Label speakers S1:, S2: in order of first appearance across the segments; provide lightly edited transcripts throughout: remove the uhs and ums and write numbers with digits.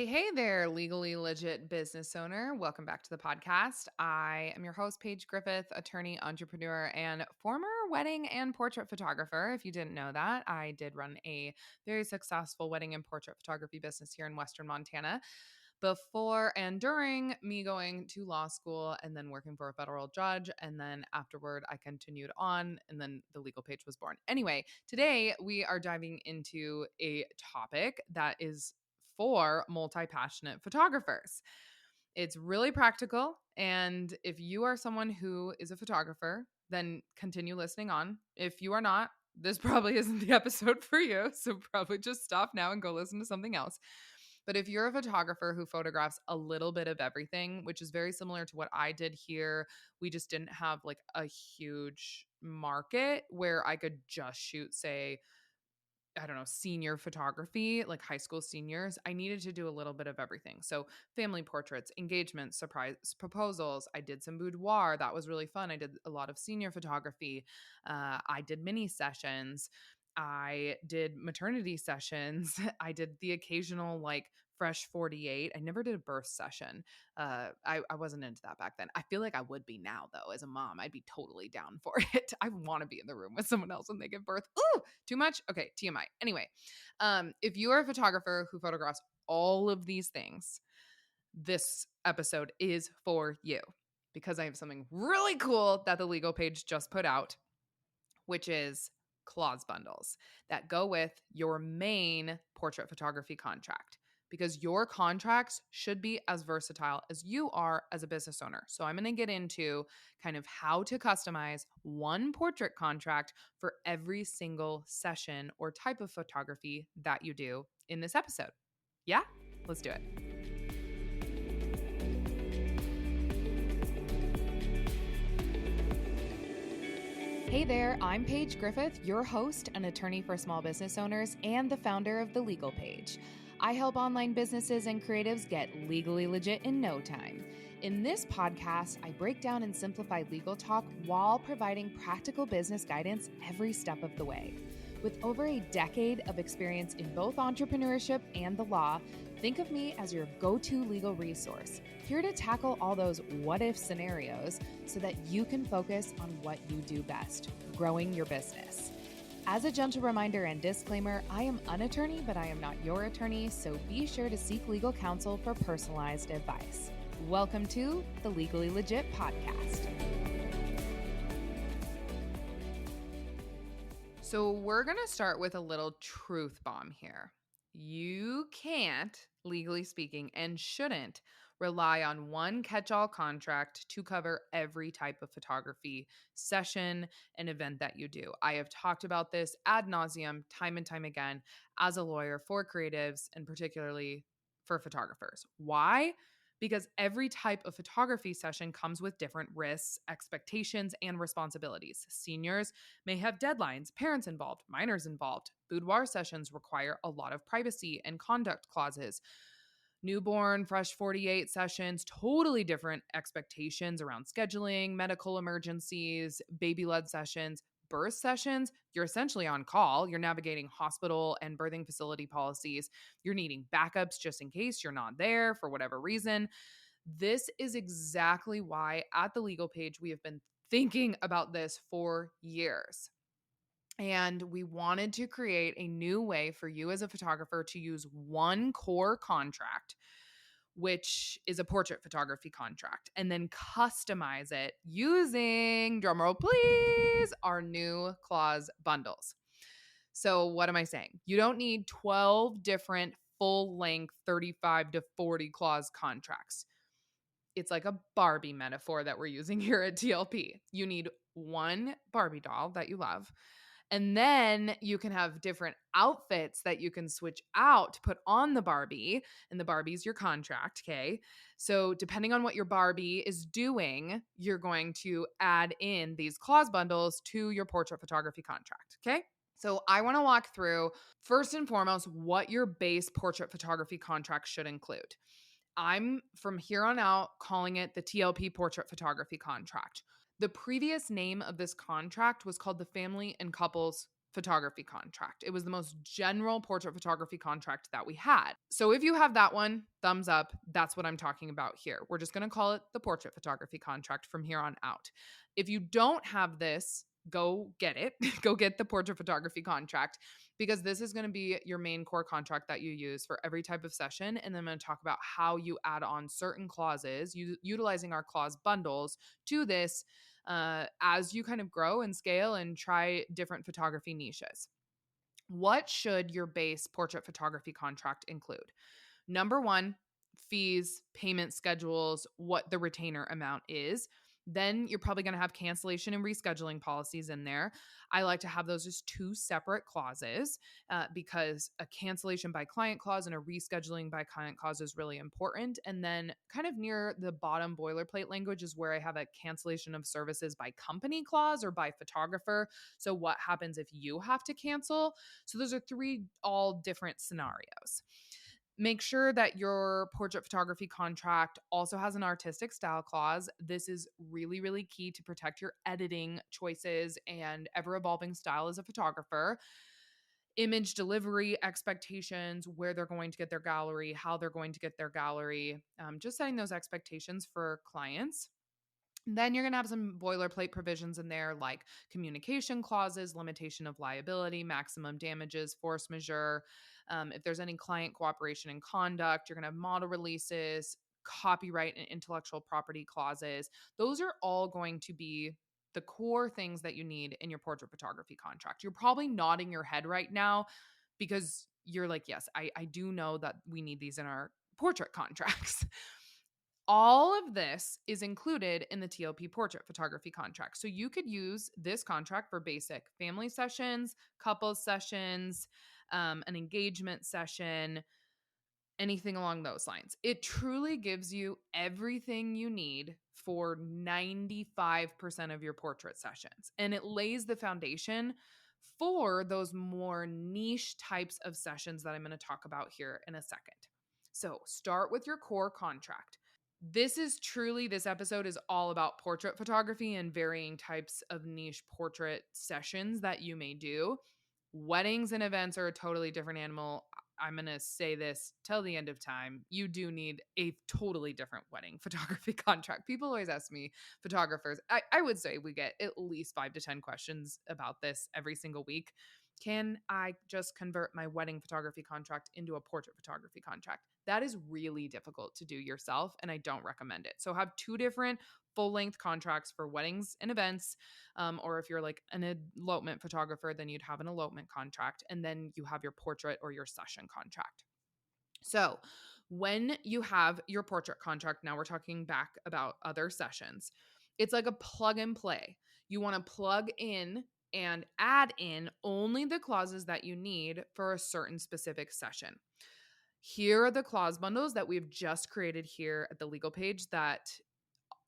S1: Hey there, legally legit business owner. Welcome back to the podcast. I am your host, Paige Griffith, attorney, entrepreneur, and former wedding and portrait photographer. If you didn't know that, I did run a very successful wedding and portrait photography business here in Western Montana before and during me going to law school and then working for a federal judge. And then afterward, I continued on, and then the Legal Page was born. Anyway, today we are diving into a topic that is for multi-passionate photographers. It's really practical. And if you are someone who is a photographer, then continue listening on. If you are not, this probably isn't the episode for you. So probably just stop now and go listen to something else. But if you're a photographer who photographs a little bit of everything, which is very similar to what I did here, we just didn't have like a huge market where I could just shoot, say, I don't know, senior photography, like high school seniors. I needed to do a little bit of everything. So family portraits, engagements, surprise proposals. I did some boudoir. That was really fun. I did a lot of senior photography. I did mini sessions. I did maternity sessions. I did the occasional like fresh 48. I never did a birth session. I wasn't into that back then. I feel like I would be now though. As a mom, I'd be totally down for it. I want to be in the room with someone else when they give birth. Ooh, too much? Okay, TMI. Anyway, if you are a photographer who photographs all of these things, this episode is for you because I have something really cool that the Legal Page just put out, which is clause bundles that go with your main portrait photography contract, because your contracts should be as versatile as you are as a business owner. So I'm going to get into kind of how to customize one portrait contract for every single session or type of photography that you do in this episode. Yeah, let's do it. Hey there, I'm Paige Griffith, your host, an attorney for small business owners, and the founder of The Legal Page. I help online businesses and creatives get legally legit in no time. In this podcast, I break down and simplify legal talk while providing practical business guidance every step of the way. With over a decade of experience in both entrepreneurship and the law, think of me as your go-to legal resource, here to tackle all those what-if scenarios so that you can focus on what you do best, growing your business. As a gentle reminder and disclaimer, I am an attorney, but I am not your attorney, so be sure to seek legal counsel for personalized advice. Welcome to the Legally Legit Podcast. So we're going to start with a little truth bomb here. You can't, legally speaking, and shouldn't rely on one catch-all contract to cover every type of photography session and event that you do. I have talked about this ad nauseum time and time again as a lawyer for creatives and particularly for photographers. Why? Because every type of photography session comes with different risks, expectations, and responsibilities. Seniors may have deadlines, parents involved, minors involved. Boudoir sessions require a lot of privacy and conduct clauses. Newborn, fresh 48 sessions, totally different expectations around scheduling, medical emergencies, baby-led sessions. Birth sessions, you're essentially on call. You're navigating hospital and birthing facility policies. You're needing backups just in case you're not there for whatever reason. This is exactly why at the Legal Page, we have been thinking about this for years. And we wanted to create a new way for you as a photographer to use one core contract, which is a portrait photography contract, and then customize it using, drumroll please, our new clause bundles. So what am I saying? You don't need 12 different full-length 35 to 40 clause contracts. It's like a Barbie metaphor that we're using here at TLP. You need one Barbie doll that you love. And then you can have different outfits that you can switch out to put on the Barbie. And the Barbie's your contract, okay? So depending on what your Barbie is doing, you're going to add in these clause bundles to your portrait photography contract, okay? So I want to walk through, first and foremost, what your base portrait photography contract should include. I'm, from here on out, calling it the TLP Portrait Photography Contract. The previous name of this contract was called the Family and Couples photography contract. It was the most general portrait photography contract that we had. So if you have that one, thumbs up. That's what I'm talking about here. We're just going to call it the portrait photography contract from here on out. If you don't have this, go get it. Go get the portrait photography contract, because this is going to be your main core contract that you use for every type of session. And then I'm going to talk about how you add on certain clauses, utilizing our clause bundles to this as you kind of grow and scale and try different photography niches. What should your base portrait photography contract include? Number one, fees, payment schedules, what the retainer amount is. Then you're probably going to have cancellation and rescheduling policies in there. I like to have those as two separate clauses because a cancellation by client clause and a rescheduling by client clause is really important. And then kind of near the bottom boilerplate language is where I have a cancellation of services by company clause or by photographer. So what happens if you have to cancel? So those are three all different scenarios. Make sure that your portrait photography contract also has an artistic style clause. This is really, really key to protect your editing choices and ever evolving style as a photographer. Image delivery expectations, where they're going to get their gallery, how they're going to get their gallery, just setting those expectations for clients. Then you're going to have some boilerplate provisions in there like communication clauses, limitation of liability, maximum damages, force majeure. If there's any client cooperation and conduct, you're going to have model releases, copyright and intellectual property clauses. Those are all going to be the core things that you need in your portrait photography contract. You're probably nodding your head right now because you're like, yes, I do know that we need these in our portrait contracts. All of this is included in the TLP Portrait Photography Contract. So you could use this contract for basic family sessions, couples sessions, an engagement session, anything along those lines. It truly gives you everything you need for 95% of your portrait sessions. And it lays the foundation for those more niche types of sessions that I'm going to talk about here in a second. So start with your core contract. This episode is all about portrait photography and varying types of niche portrait sessions that you may do. Weddings and events are a totally different animal. I'm going to say this till the end of time. You do need a totally different wedding photography contract. People always ask me, photographers, I would say we get at least 5 to 10 questions about this every single week. Can I just convert my wedding photography contract into a portrait photography contract? That is really difficult to do yourself, and I don't recommend it. So have two different full-length contracts for weddings and events, or if you're like an elopement photographer, then you'd have an elopement contract, and then you have your portrait or your session contract. So when you have your portrait contract, now we're talking back about other sessions, it's like a plug and play. You want to plug in and add in only the clauses that you need for a certain specific session. Here are the clause bundles that we've just created here at the legal page that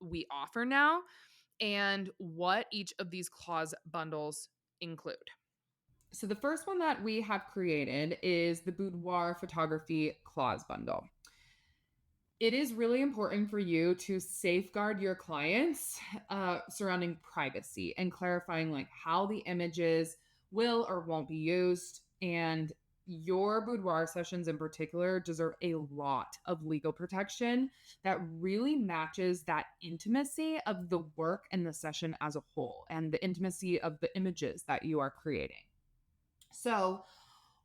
S1: we offer now, and what each of these clause bundles include. So the first one that we have created is the boudoir photography clause bundle. It is really important for you to safeguard your clients surrounding privacy and clarifying like how the images will or won't be used. And your boudoir sessions in particular deserve a lot of legal protection that really matches that intimacy of the work and the session as a whole and the intimacy of the images that you are creating. So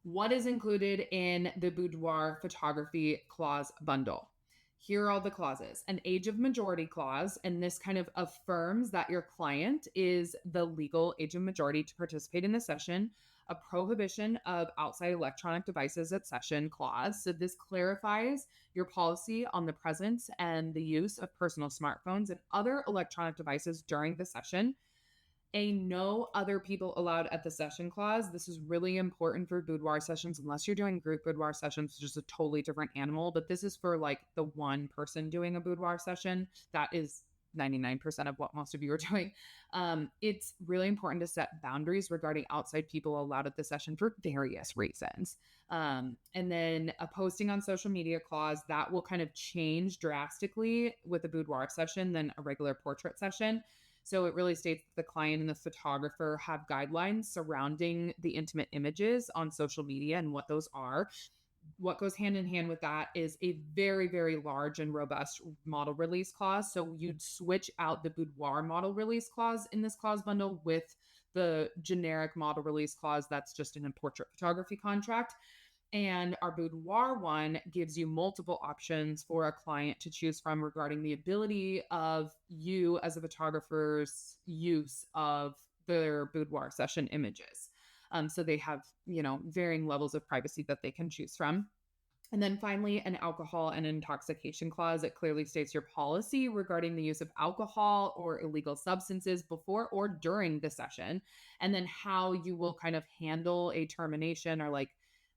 S1: what is included in the boudoir photography clause bundle? Here are all the clauses. An age of majority clause, and this kind of affirms that your client is the legal age of majority to participate in the session. A prohibition of outside electronic devices at session clause. So this clarifies your policy on the presence and the use of personal smartphones and other electronic devices during the session. A no other people allowed at the session clause. This is really important for boudoir sessions, unless you're doing group boudoir sessions, which is a totally different animal. But this is for like the one person doing a boudoir session. That is 99% of what most of you are doing. It's really important to set boundaries regarding outside people allowed at the session for various reasons. And then a posting on social media clause that will kind of change drastically with a boudoir session than a regular portrait session. So it really states that the client and the photographer have guidelines surrounding the intimate images on social media and what those are. What goes hand in hand with that is a very, very large and robust model release clause. So you'd switch out the boudoir model release clause in this clause bundle with the generic model release clause that's just in a portrait photography contract. And our boudoir one gives you multiple options for a client to choose from regarding the ability of you as a photographer's use of their boudoir session images. So they have, varying levels of privacy that they can choose from. And then finally, an alcohol and intoxication clause. It clearly states your policy regarding the use of alcohol or illegal substances before or during the session, and then how you will kind of handle a termination or like,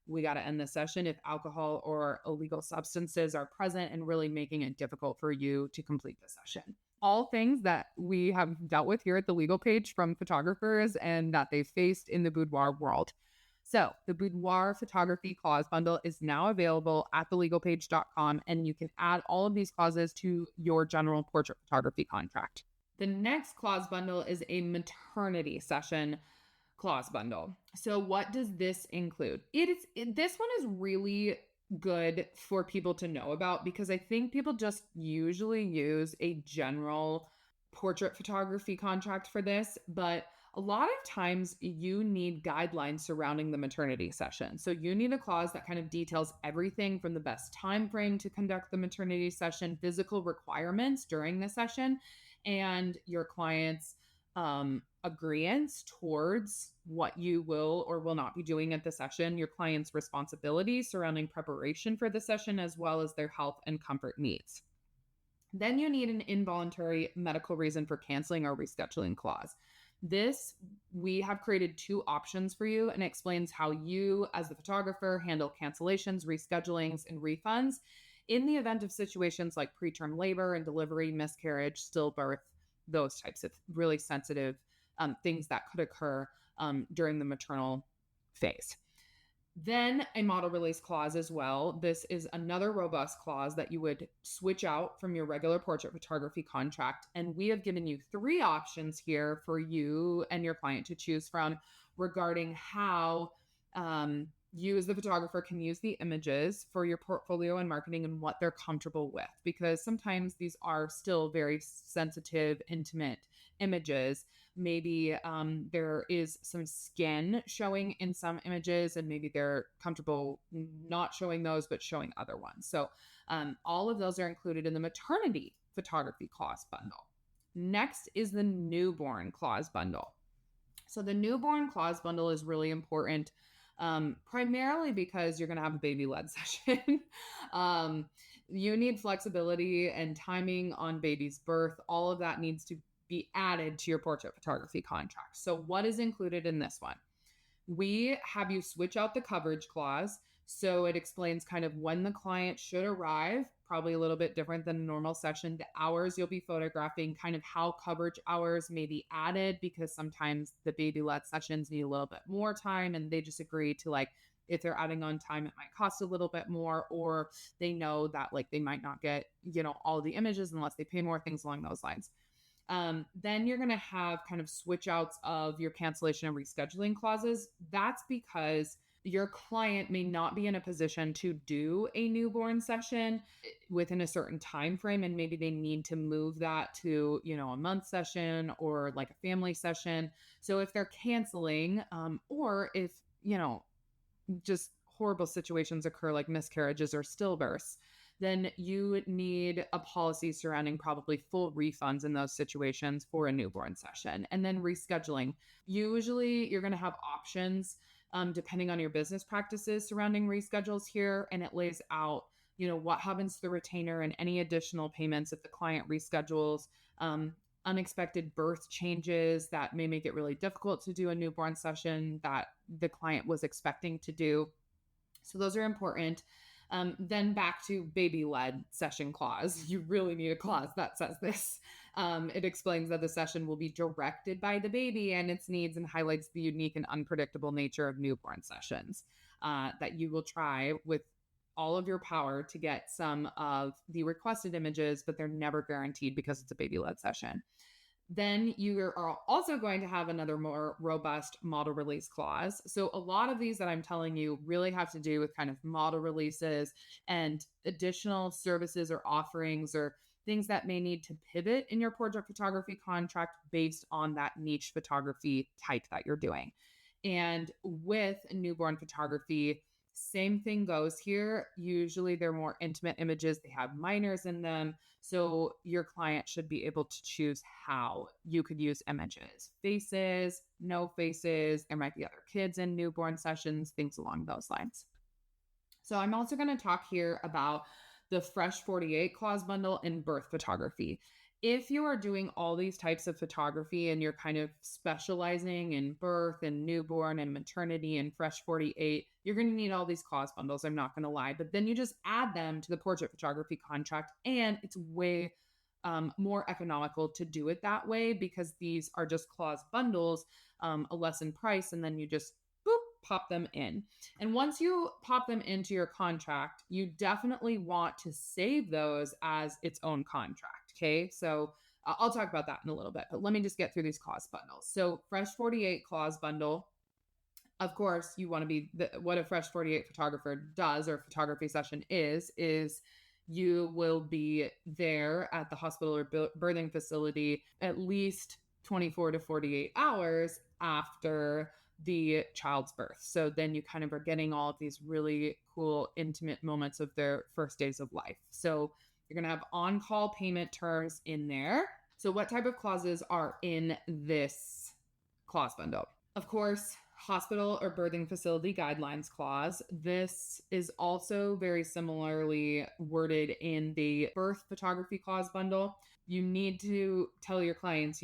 S1: we got to end the session if alcohol or illegal substances are present and really making it difficult for you to complete the session. All things that we have dealt with here at the legal page from photographers and that they've faced in the boudoir world. So the boudoir photography clause bundle is now available at thelegalpage.com, and you can add all of these clauses to your general portrait photography contract. The next clause bundle is a maternity session clause bundle. So what does this include? This one is really good for people to know about because I think people just usually use a general portrait photography contract for this, but a lot of times you need guidelines surrounding the maternity session. So you need a clause that kind of details everything from the best time frame to conduct the maternity session, physical requirements during the session, and your client's agreeance towards what you will or will not be doing at the session, your client's responsibilities surrounding preparation for the session, as well as their health and comfort needs. Then you need an involuntary medical reason for canceling or rescheduling clause. This, we have created two options for you and explains how you, as the photographer, handle cancellations, reschedulings, and refunds in the event of situations like preterm labor and delivery, miscarriage, stillbirth, those types of really sensitive things that could occur during the maternal phase. Then a model release clause as well. This is another robust clause that you would switch out from your regular portrait photography contract. And we have given you three options here for you and your client to choose from regarding how you as the photographer can use the images for your portfolio and marketing and what they're comfortable with. Because sometimes these are still very sensitive, intimate images. Maybe there is some skin showing in some images and maybe they're comfortable not showing those, but showing other ones. So all of those are included in the maternity photography clause bundle. Next is the newborn clause bundle. So the newborn clause bundle is really important, primarily because you're going to have a baby-led session. You need flexibility and timing on baby's birth. All of that needs to be added to your portrait photography contract. So what is included in this one? We have you switch out the coverage clause. So it explains kind of when the client should arrive, probably a little bit different than a normal session, the hours you'll be photographing, kind of how coverage hours may be added, because sometimes the baby-led sessions need a little bit more time and they just agree to like, if they're adding on time, it might cost a little bit more, or they know that like they might not get, all the images unless they pay more, things along those lines. Then you're going to have kind of switch outs of your cancellation and rescheduling clauses. That's because your client may not be in a position to do a newborn session within a certain time frame, and maybe they need to move that to, a month session or like a family session. So if they're canceling, or if, just horrible situations occur like miscarriages or stillbirths, then you need a policy surrounding probably full refunds in those situations for a newborn session. And then rescheduling. Usually you're going to have options depending on your business practices surrounding reschedules here. And it lays out, what happens to the retainer and any additional payments if the client reschedules, unexpected birth changes that may make it really difficult to do a newborn session that the client was expecting to do. So those are important. Then back to baby-led session clause. You really need a clause that says this. It explains that the session will be directed by the baby and its needs, and highlights the unique and unpredictable nature of newborn sessions, that you will try with all of your power to get some of the requested images, but they're never guaranteed because it's a baby-led session. Then you are also going to have another more robust model release clause. So a lot of these that I'm telling you really have to do with kind of model releases and additional services or offerings or things that may need to pivot in your portrait photography contract based on that niche photography type that you're doing. And with newborn photography, same thing goes here. Usually they're more intimate images, they have minors in them. So your client should be able to choose how you could use images, faces, no faces. There might be other kids in newborn sessions, things along those lines. So I'm also going to talk here about the Fresh 48 clause bundle in birth photography. If you are doing all these types of photography and you're kind of specializing in birth and newborn and maternity and Fresh 48, you're going to need all these clause bundles. I'm not going to lie. But then you just add them to the portrait photography contract, and it's way more economical to do it that way because these are just clause bundles, a lesson price, and then you just boop, pop them in. And once you pop them into your contract, you definitely want to save those as its own contract. Okay. So I'll talk about that in a little bit, but let me just get through these clause bundles. So Fresh 48 clause bundle, of course, you want to be what a Fresh 48 photographer does or photography session is you will be there at the hospital or birthing facility at least 24 to 48 hours after the child's birth. So then you kind of are getting all of these really cool, intimate moments of their first days of life. So you're going to have on-call payment terms in there. So what type of clauses are in this clause bundle? Of course, hospital or birthing facility guidelines clause. This is also very similarly worded in the birth photography clause bundle. You need to tell your clients,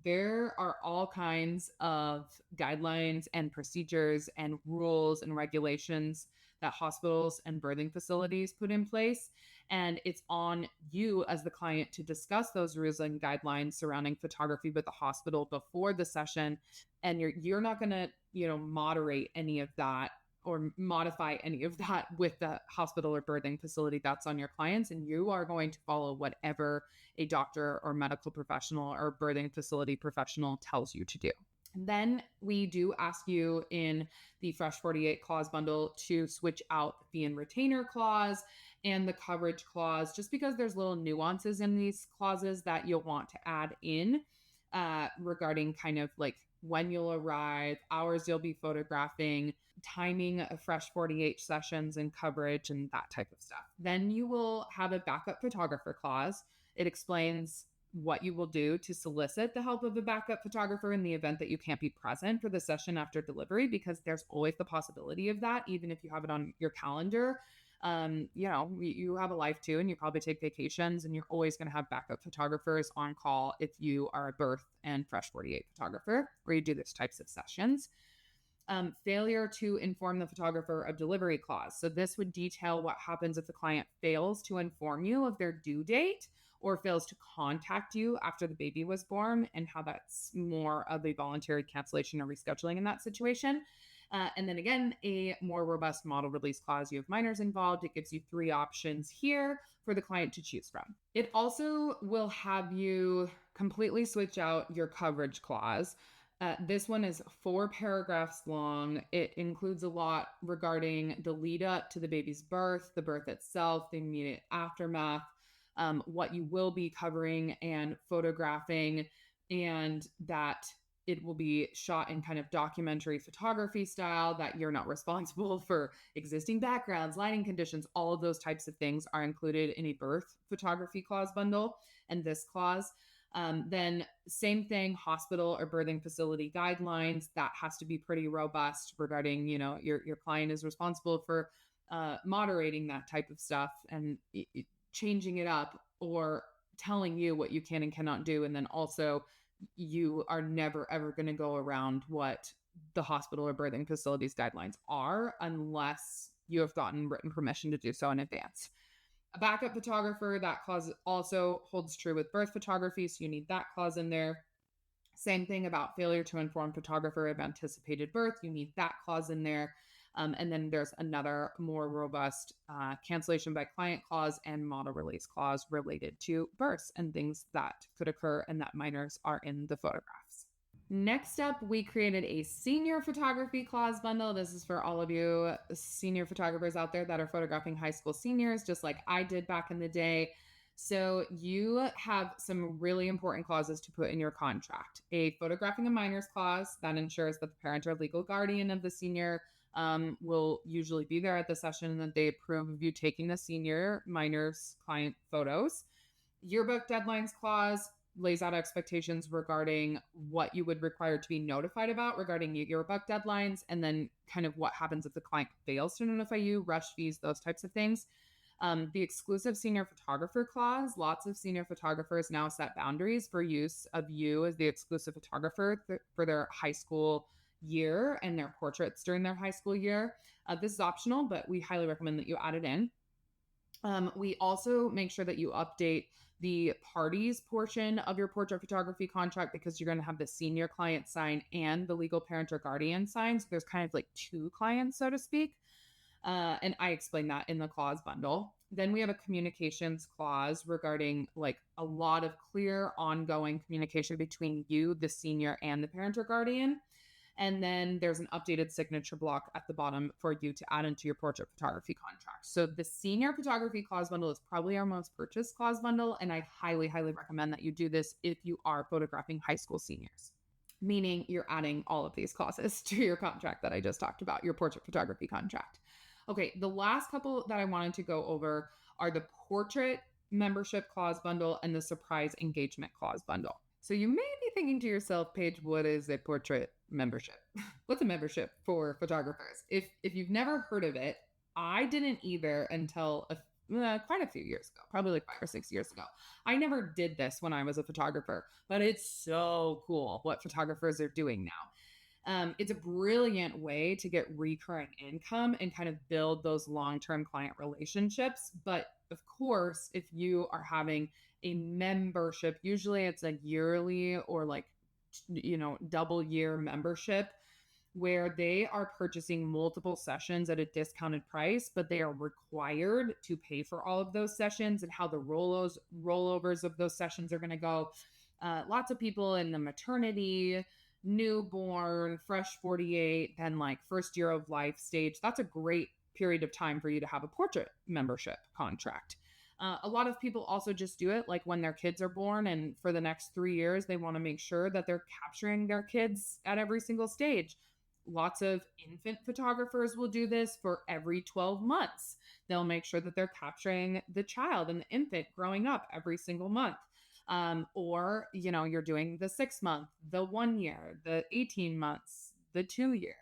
S1: there are all kinds of guidelines and procedures and rules and regulations that hospitals and birthing facilities put in place. And it's on you as the client to discuss those rules and guidelines surrounding photography with the hospital before the session. And you're not going to, moderate any of that or modify any of that with the hospital or birthing facility that's on your clients. And you are going to follow whatever a doctor or medical professional or birthing facility professional tells you to do. And then we do ask you in the Fresh 48 clause bundle to switch out the fee and retainer clause and the coverage clause, just because there's little nuances in these clauses that you'll want to add in regarding kind of like when you'll arrive, hours you'll be photographing, timing of Fresh 48 sessions and coverage and that type of stuff. Then you will have a backup photographer clause. It explains what you will do to solicit the help of a backup photographer in the event that you can't be present for the session after delivery, because there's always the possibility of that, even if you have it on your calendar. You have a life too, and you probably take vacations, and you're always going to have backup photographers on call if you are a birth and Fresh 48 photographer, where you do these types of sessions. Failure to inform the photographer of delivery clause. So this would detail what happens if the client fails to inform you of their due date or fails to contact you after the baby was born, and how that's more of a voluntary cancellation or rescheduling in that situation. And then again, a more robust model release clause. You have minors involved. It gives you 3 options here for the client to choose from. It also will have you completely switch out your coverage clause. This one is 4 paragraphs long. It includes a lot regarding the lead up to the baby's birth, the birth itself, the immediate aftermath, what you will be covering and photographing, and that it will be shot in kind of documentary photography style, that you're not responsible for existing backgrounds, lighting conditions. All of those types of things are included in a birth photography clause bundle and this clause. Then same thing, hospital or birthing facility guidelines. That has to be pretty robust regarding, your client is responsible for moderating that type of stuff and changing it up or telling you what you can and cannot do. And then also you are never, ever going to go around what the hospital or birthing facilities guidelines are unless you have gotten written permission to do so in advance. A backup photographer, that clause also holds true with birth photography, so you need that clause in there. Same thing about failure to inform photographer of anticipated birth. You need that clause in there. And then there's another more robust cancellation by client clause and model release clause related to births and things that could occur and that minors are in the photographs. Next up, we created a senior photography clause bundle. This is for all of you senior photographers out there that are photographing high school seniors, just like I did back in the day. So you have some really important clauses to put in your contract. A photographing a minors clause that ensures that the parent or legal guardian of the senior will usually be there at the session and that they approve of you taking the senior minors client photos. Yearbook deadlines clause lays out expectations regarding what you would require to be notified about regarding yearbook deadlines, and then kind of what happens if the client fails to notify you, rush fees, those types of things. The exclusive senior photographer clause, lots of senior photographers now set boundaries for use of you as the exclusive photographer for their high school year and their portraits during their high school year. This is optional, but we highly recommend that you add it in. We also make sure that you update the parties portion of your portrait photography contract because you're going to have the senior client sign and the legal parent or guardian sign. So there's kind of like two clients, so to speak. And I explained that in the clause bundle. Then we have a communications clause regarding like a lot of clear ongoing communication between you, the senior, and the parent or guardian. And then there's an updated signature block at the bottom for you to add into your portrait photography contract. So the senior photography clause bundle is probably our most purchased clause bundle. And I highly, highly recommend that you do this if you are photographing high school seniors, meaning you're adding all of these clauses to your contract that I just talked about, your portrait photography contract. Okay, the last couple that I wanted to go over are the portrait membership clause bundle and the surprise engagement clause bundle. So you may be thinking to yourself, Paige, what is a portrait membership? What's a membership for photographers? If you've never heard of it, I didn't either until quite a few years ago, probably like 5 or 6 years ago. I never did this when I was a photographer, but it's so cool what photographers are doing now. It's a brilliant way to get recurring income and kind of build those long-term client relationships. But of course, if you are having a membership, usually it's a yearly or like, double year membership where they are purchasing multiple sessions at a discounted price, but they are required to pay for all of those sessions and how the rollovers of those sessions are going to go. Lots of people in the maternity, newborn, fresh 48, then like first year of life stage. That's a great period of time for you to have a portrait membership contract. A lot of people also just do it like when their kids are born, and for the next 3 years, they want to make sure that they're capturing their kids at every single stage. Lots of infant photographers will do this for every 12 months. They'll make sure that they're capturing the child and the infant growing up every single month. Or, you're doing the 6 month, the 1 year, the 18 months, the 2 year.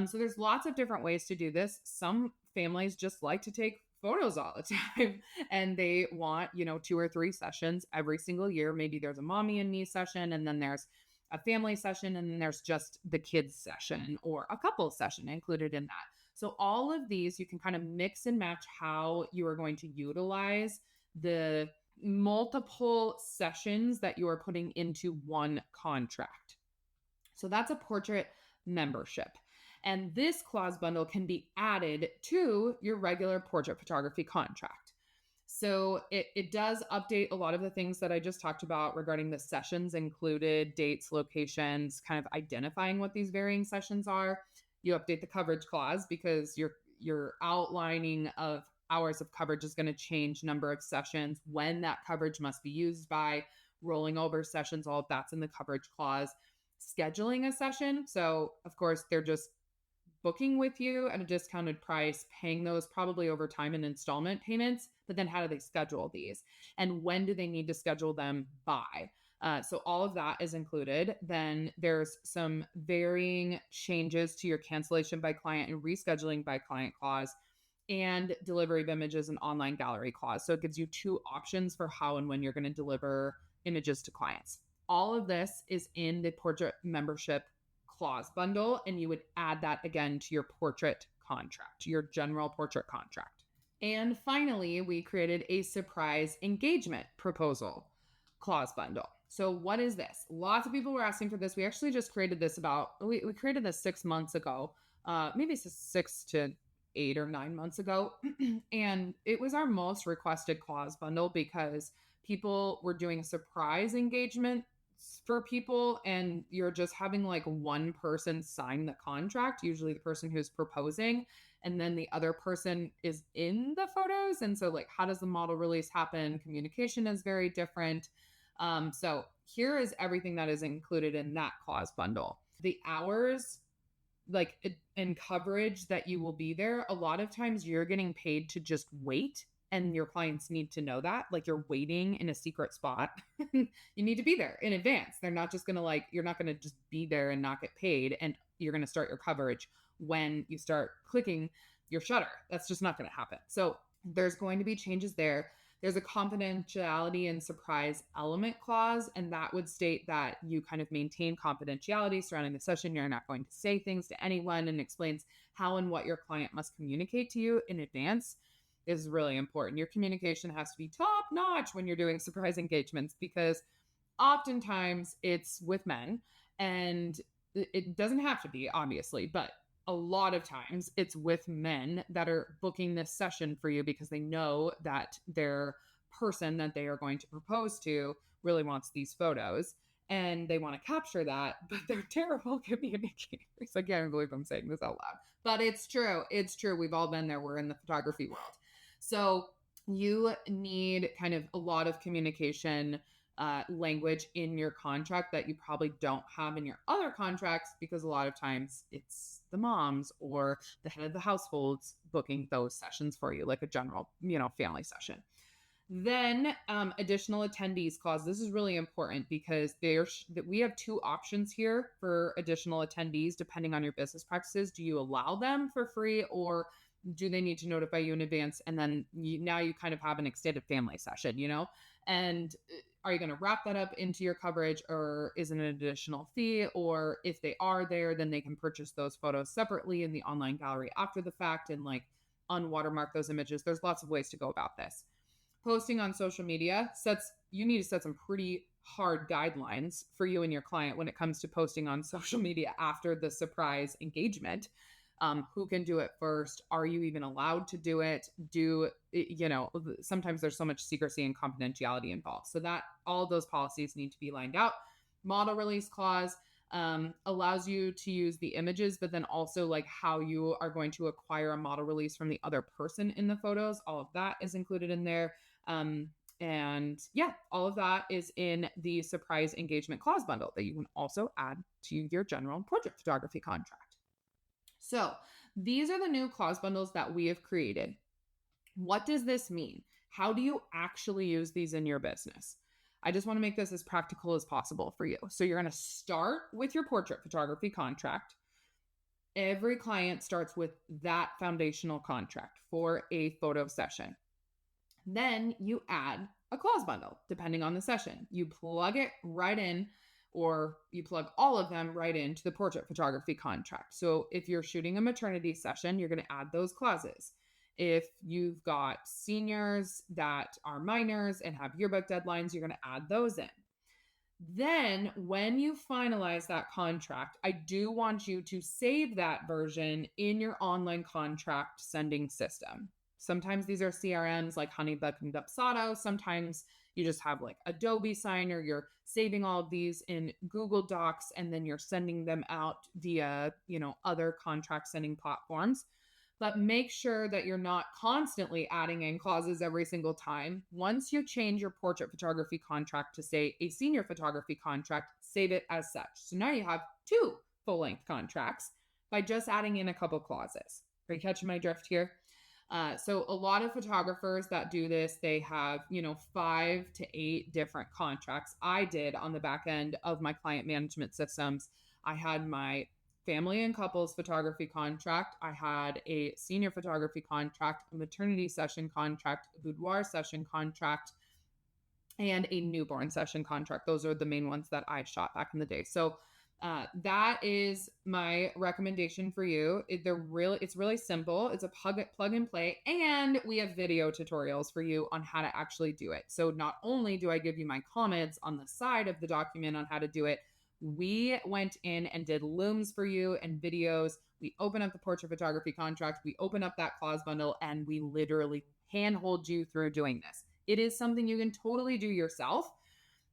S1: So there's lots of different ways to do this. Some families just like to take photos all the time and they want, 2 or 3 sessions every single year. Maybe there's a mommy and me session, and then there's a family session, and then there's just the kids session or a couple session included in that. So all of these, you can kind of mix and match how you are going to utilize the multiple sessions that you are putting into one contract. So that's a portrait membership. And this clause bundle can be added to your regular portrait photography contract. So it does update a lot of the things that I just talked about regarding the sessions included, dates, locations, kind of identifying what these varying sessions are. You update the coverage clause because your outlining of hours of coverage is going to change number of sessions, when that coverage must be used by, rolling over sessions, all of that's in the coverage clause. Scheduling a session. So of course, they're just booking with you at a discounted price, paying those probably over time in installment payments, but then how do they schedule these? And when do they need to schedule them by? So all of that is included. Then there's some varying changes to your cancellation by client and rescheduling by client clause, and delivery of images and online gallery clause. So it gives you 2 options for how and when you're going to deliver images to clients. All of this is in the portrait membership clause bundle, and you would add that again to your portrait contract, your general portrait contract. And finally, we created a surprise engagement proposal clause bundle. So what is this? Lots of people were asking for this. We actually just created this we created this 6 months ago. maybe 6 to 8 or 9 months ago. And it was our most requested clause bundle because people were doing surprise engagements for people, and you're just having like one person sign the contract, usually the person who's proposing, and then the other person is in the photos. And so, like, how does the model release happen? Communication is very different. So here is everything that is included in that clause bundle. The hours, and coverage that you will be there. A lot of times you're getting paid to just wait, and your clients need to know that. Like, you're waiting in a secret spot. You need to be there in advance. They're not just gonna, like, you're not gonna just be there and not get paid, and you're gonna start your coverage when you start clicking your shutter. That's just not gonna happen. So there's going to be changes there. There's a confidentiality and surprise element clause, and that would state that you kind of maintain confidentiality surrounding the session. You're not going to say things to anyone, and explains how and what your client must communicate to you in advance is really important. Your communication has to be top notch when you're doing surprise engagements, because oftentimes it's with men, and it doesn't have to be, obviously, but a lot of times it's with men that are booking this session for you because they know that their person that they are going to propose to really wants these photos, and they want to capture that, but they're terrible communicators. I can't believe I'm saying this out loud, but it's true. It's true. We've all been there. We're in the photography world. So you need kind of a lot of communication language in your contract that you probably don't have in your other contracts, because a lot of times it's the moms or the head of the households booking those sessions for you, like a general, family session. Then additional attendees clause. This is really important because we have two options here for additional attendees depending on your business practices. Do you allow them for free, or do they need to notify you in advance? And then now you kind of have an extended family session, and are you going to wrap that up into your coverage, or is it an additional fee? Or if they are there, then they can purchase those photos separately in the online gallery after the fact and like unwatermark those images. There's lots of ways to go about this. Posting on social media you need to set some pretty hard guidelines for you and your client when it comes to posting on social media after the surprise engagement. Who can do it first? Are you even allowed to do it? Sometimes there's so much secrecy and confidentiality involved. So that all of those policies need to be lined out. Model release clause allows you to use the images, but then also like how you are going to acquire a model release from the other person in the photos. All of that is included in there. And yeah, all of that is in the surprise engagement clause bundle that you can also add to your general portrait photography contract. So these are the new clause bundles that we have created. What does this mean? How do you actually use these in your business? I just want to make this as practical as possible for you. So you're going to start with your portrait photography contract. Every client starts with that foundational contract for a photo session. Then you add a clause bundle, depending on the session. You plug it right in, or you plug all of them right into the portrait photography contract. So if you're shooting a maternity session, you're going to add those clauses. If you've got seniors that are minors and have yearbook deadlines, you're going to add those in. Then when you finalize that contract, I do want you to save that version in your online contract sending system. Sometimes these are CRMs like Honeybook and Dubsado. Sometimes you just have like Adobe Sign, or you're saving all of these in Google Docs, and then you're sending them out via, other contract sending platforms. But make sure that you're not constantly adding in clauses every single time. Once you change your portrait photography contract to, say, a senior photography contract, save it as such. So now you have two full-length contracts by just adding in a couple clauses. Are you catching my drift here? So a lot of photographers that do this, they have, 5 to 8 different contracts. I did on the back end of my client management systems. I had my family and couples photography contract. I had a senior photography contract, a maternity session contract, a boudoir session contract, and a newborn session contract. Those are the main ones that I shot back in the day. So that is my recommendation for you. It's really simple. It's a plug and play, and we have video tutorials for you on how to actually do it. So not only do I give you my comments on the side of the document on how to do it, We went in and did looms for you and videos. We open up the portrait photography contract. We open up that clause bundle, and we literally handhold you through doing this. It is something you can totally do yourself.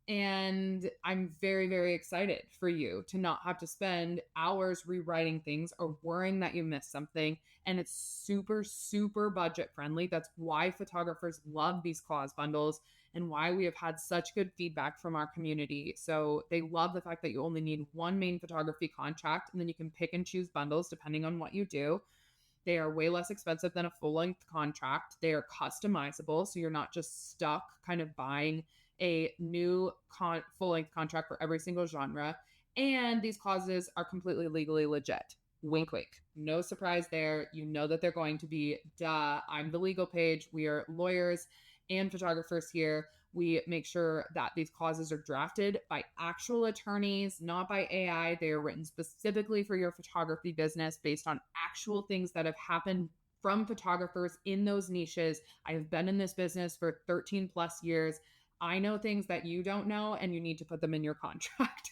S1: And I'm very, very excited for you to not have to spend hours rewriting things or worrying that you missed something. And it's super, super budget friendly. That's why photographers love these clause bundles and why we have had such good feedback from our community. So they love the fact that you only need one main photography contract, and then you can pick and choose bundles depending on what you do. They are way less expensive than a full-length contract. They are customizable, so you're not just stuck kind of buying a new full-length contract for every single genre. And these clauses are completely legally legit. Wink, wink. No surprise there. You know that they're going to be. Duh. I'm the legal Paige. We are lawyers and photographers here. We make sure that these clauses are drafted by actual attorneys, not by AI. They are written specifically for your photography business based on actual things that have happened from photographers in those niches. I have been in this business for 13 plus years. I know things that you don't know, and you need to put them in your contract.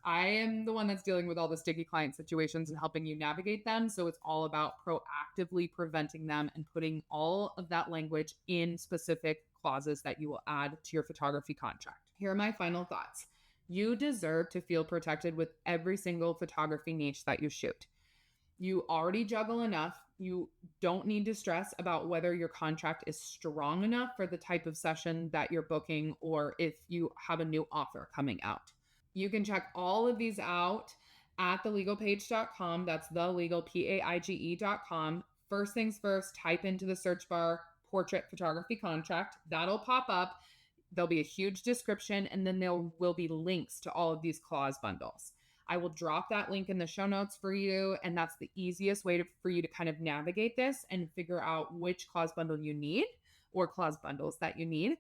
S1: I am the one that's dealing with all the sticky client situations and helping you navigate them. So it's all about proactively preventing them and putting all of that language in specific clauses that you will add to your photography contract. Here are my final thoughts. You deserve to feel protected with every single photography niche that you shoot. You already juggle enough. You don't need to stress about whether your contract is strong enough for the type of session that you're booking or if you have a new offer coming out. You can check all of these out at thelegalpaige.com. That's thelegalpaige.com. First things first, type into the search bar portrait photography contract. That'll pop up. There'll be a huge description, and then there will be links to all of these clause bundles. I will drop that link in the show notes for you, and that's the easiest way for you to kind of navigate this and figure out which clause bundle you need or clause bundles that you need.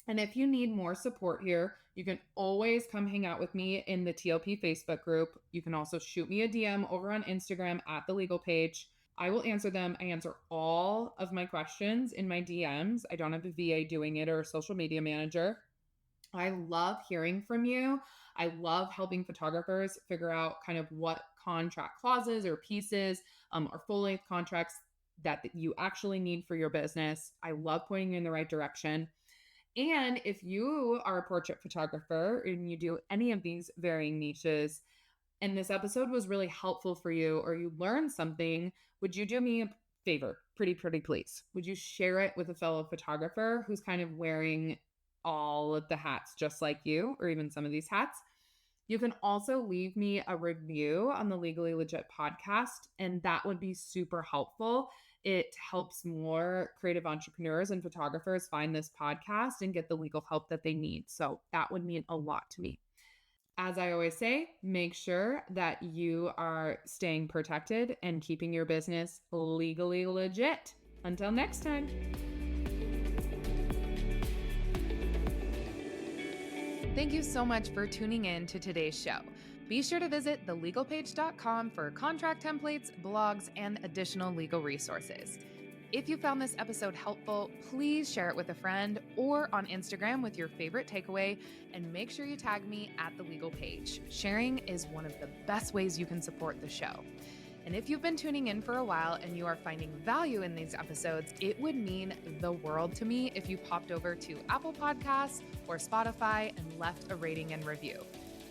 S1: And if you need more support here, you can always come hang out with me in the TLP Facebook group. You can also shoot me a DM over on Instagram at thelegalpaige. I will answer them. I answer all of my questions in my DMs. I don't have a VA doing it or a social media manager. I love hearing from you. I love helping photographers figure out kind of what contract clauses or pieces or full-length contracts that you actually need for your business. I love pointing you in the right direction. And if you are a portrait photographer and you do any of these varying niches, and this episode was really helpful for you or you learned something, would you do me a favor? Pretty please. Would you share it with a fellow photographer who's kind of wearing all of the hats just like you, or even some of these hats? You can also leave me a review on the Legally Legit podcast, and that would be super helpful. It helps more creative entrepreneurs and photographers find this podcast and get the legal help that they need. So that would mean a lot to me. As I always say, make sure that you are staying protected and keeping your business legally legit. Until next time. Thank you so much for tuning in to today's show. Be sure to visit thelegalpaige.com for contract templates, blogs, and additional legal resources. If you found this episode helpful, please share it with a friend or on Instagram with your favorite takeaway, and make sure you tag me at The Legal Paige. Sharing is one of the best ways you can support the show. And if you've been tuning in for a while and you are finding value in these episodes, it would mean the world to me if you popped over to Apple Podcasts or Spotify and left a rating and review.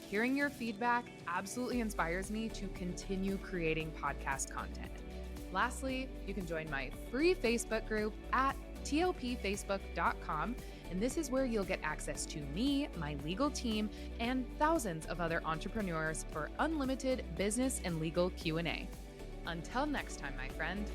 S1: Hearing your feedback absolutely inspires me to continue creating podcast content. Lastly, you can join my free Facebook group at tlpfacebook.com, and this is where you'll get access to me, my legal team, and thousands of other entrepreneurs for unlimited business and legal Q&A. Until next time, my friend.